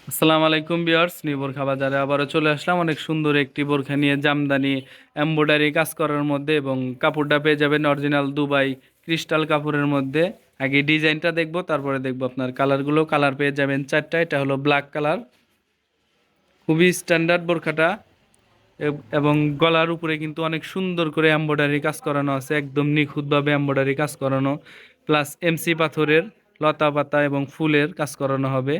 আসসালামু আলাইকুম viewers, new বোরখা বাজারে আবারও চলে আসলাম অনেক সুন্দর একটি বোরখা নিয়ে। জামদানি এমব্রয়ডারি কাজ করার মধ্যে এবং কাপড়টা পেয়ে যাবেন অরিজিনাল দুবাই ক্রিস্টাল কাপড়ের মধ্যে। আগে ডিজাইনটা দেখবো, তারপরে দেখবো আপনার কালারগুলো। কালার পেয়ে যাবেন চারটা। এটা হলো ব্ল্যাক কালার, খুবই স্ট্যান্ডার্ড বোরখাটা। এবং গলার উপরে কিন্তু অনেক সুন্দর করে এমব্রয়ডারি কাজ করানো আছে, একদম নিখুঁতভাবে এমব্রয়ডারি কাজ করানো, প্লাস এমসি পাথরের লতা পাতা এবং ফুলের কাজ করানো হবে।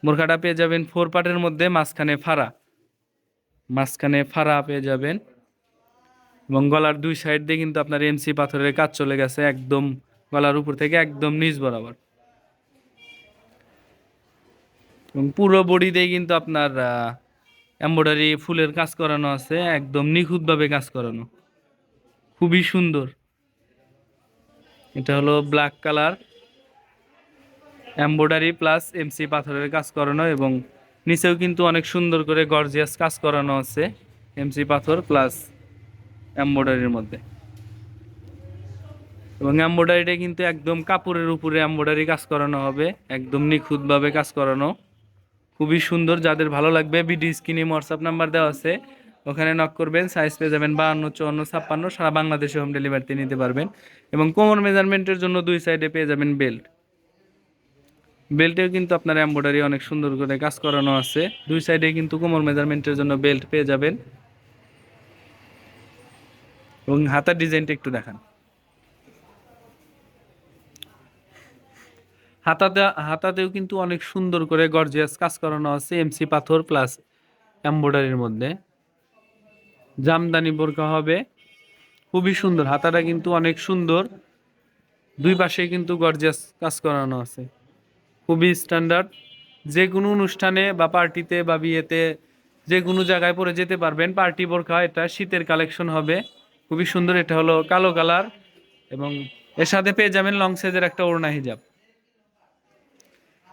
বোরখাটা পেয়ে যাবেন 4 পার্টের মধ্যে, মাঝখানে ফাড়া পেয়ে যাবেন। এবং গলার দুই সাইড দিয়ে কিন্তু আপনার এমসি পাথরের কাজ চলে গেছে, একদম গলার উপর থেকে একদম নিচ বরাবর। এবং পুরো বডিতেই কিন্তু আপনার এমব্রয়ডারি ফুলের কাজ করানো আছে, একদম নিখুঁতভাবে কাজ করানো, খুবই সুন্দর। এটা হলো black colour, embroidery plus MC পাথরের কাজ করানো। এবং নিচেও কিন্তু অনেক সুন্দর করে গর্জিয়াস কাজ করানো আছে, এমসি পাথর প্লাস এমব্রয়ডারির মধ্যে। এবং এমব্রয়ডারিটা কিন্তু একদম কাপড়ের উপরে এমব্রয়ডারি কাজ করানো হবে, একদম নিখুঁতভাবে কাজ করানো, খুবই সুন্দর। যাদের ভালো লাগবে ভিডিও স্ক্রিনে হোয়াটসঅ্যাপ নাম্বার দেওয়া আছে, ওখানে নক করবেন। সাইজ পেয়ে যাবেন 52, 54, 56, সারা বাংলাদেশে হোম ডেলিভারিতে নিতে পারবেন। এবং কোমর মেজারমেন্টের জন্য দুই সাইডে পেয়ে যাবেন বেল্ট। বেল্টেও কিন্তু আপনার এমব্রয়ডারি অনেক সুন্দর করে কাজ করানো আছে, দুই সাইডে কিন্তু কোমর মেজারমেন্টের জন্য বেল্ট পেয়ে যাবেন। এবং হাতার ডিজাইনটা একটু দেখান। হাতাতেও কিন্তু অনেক সুন্দর করে গর্জিয়াস কাজ করানো আছে, এমসি পাথর প্লাস এমব্রয়ডারির মধ্যে। জামদানি বোরকা হবে, খুবই সুন্দর। হাতাটা কিন্তু অনেক সুন্দর, দুই পাশে কিন্তু গর্জিয়াস কাজ করানো আছে, খুবই স্ট্যান্ডার্ড। যে কোনো অনুষ্ঠানে বা পার্টিতে বা বিয়েতে যে কোনো জায়গায় পরে যেতে পারবেন। পার্টি বোরকা, এটা শীতের কালেকশন হবে, খুবই সুন্দর। এটা হলো কালো কালার এবং এর সাথে পেয়ে যাবেন লং সাইজের একটা ওড়না হিজাব।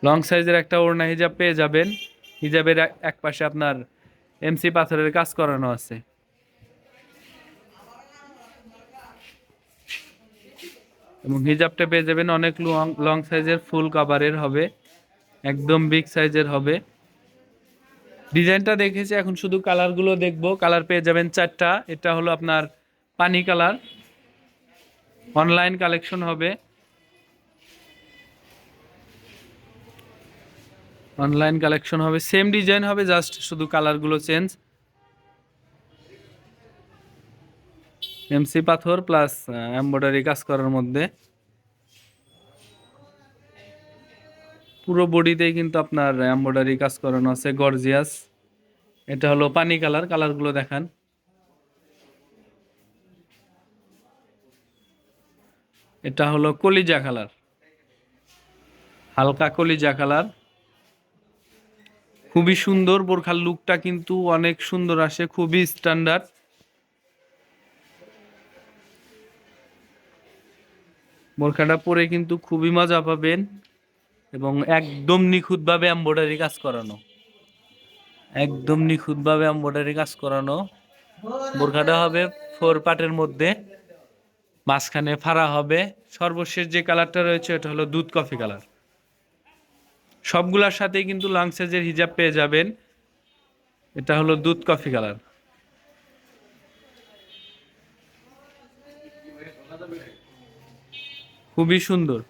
লং সাইজের একটা ওড়না হিজাব পেয়ে যাবেন। হিজাবের এক পাশে আপনার এমসি পাথরের কাজ করানো আছে। এবং হিজাবটা পেয়ে যাবেন অনেক লং লং সাইজের, ফুল কাভারের হবে, একদম বিগ সাইজের হবে। ডিজাইনটা দেখেছি, এখন শুধু কালারগুলো দেখবো। কালার পেয়ে যাবেন চারটা। এটা হলো আপনার পানি কালার, অনলাইন কালেকশন হবে, সেম ডিজাইন হবে, জাস্ট শুধু কালারগুলো চেঞ্জ। এমসি পাথর প্লাস এমব্রয়ডারি কাজ করার মধ্যে, পুরো বডিতেই কিন্তু আপনার এমব্রয়ডারি কাজ করানো আছে, গর্জিয়াস। এটা হলো পানি কালার, কালারগুলো দেখান। এটা হলো কলিজা কালার, হালকা কলিজা কালার, খুবই সুন্দর। বোরখার লুকটা কিন্তু অনেক সুন্দর আসে, খুবই স্ট্যান্ডার্ড। বোরখাটা পরে কিন্তু খুবই মজা পাবেন। এবং একদম নিখুঁতভাবে এমব্রয়ডারি কাজ করানো, একদম নিখুঁতভাবে এমব্রয়ডারি কাজ করানো। বোরখাটা হবে 4 পার্টের মধ্যে, মাঝখানে ফাড়া হবে। সর্বশেষ যে কালারটা রয়েছে এটা হলো দুধ কফি কালার। সবগুলোর সাথেই কিন্তু লং সাইজের হিজাব পেয়ে যাবেন। এটা হলো দুধ কফি কালার, খুবই সুন্দর।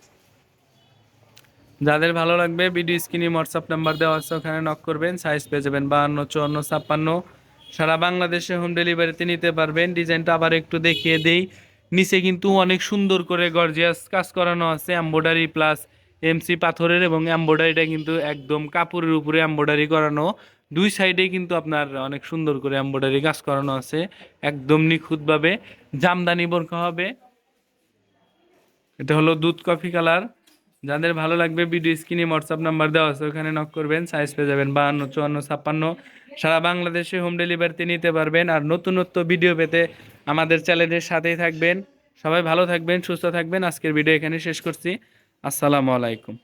যাদের ভালো লাগবে ভিডিও স্ক্রিনে হোয়াটসঅ্যাপ নাম্বার দেওয়া আছে, ওখানে নক করবেন। সাইজ পেয়ে যাবেন 52, 54, 56, সারা বাংলাদেশে হোম ডেলিভারিতে নিতে পারবেন। ডিজাইনটা আবার একটু দেখিয়ে দেই। নিচে কিন্তু অনেক সুন্দর করে গর্জিয়াস কাজ করানো আছে, এমব্রয়ডারি প্লাস এমসি পাথরের। এবং এমব্রয়ডারিটা কিন্তু একদম কাপড়ের উপরে এমব্রয়ডারি করানো, দুই সাইডে কিন্তু আপনার অনেক সুন্দর করে এমব্রয়ডারি কাজ করানো আছে, একদম নিখুঁতভাবে। জামদানি বোরকা হবে। এটা হলো দুধ কফি কালার। যাদের ভালো লাগবে ভিডিও স্ক্রিনে হোয়াটসঅ্যাপ নাম্বার দেওয়া আছে, ওখানে নক করবেন। সাইজ পেয়ে যাবেন 52, 54, 56, সারা বাংলাদেশে হোম ডেলিভারিতে নিতে পারবেন। আর নতুনত্ব ভিডিও পেতে আমাদের চ্যানেলের সাথেই থাকবেন। সবাই ভালো থাকবেন, সুস্থ থাকবেন। আজকের ভিডিও এখানে শেষ করছি। আসসালামু আলাইকুম।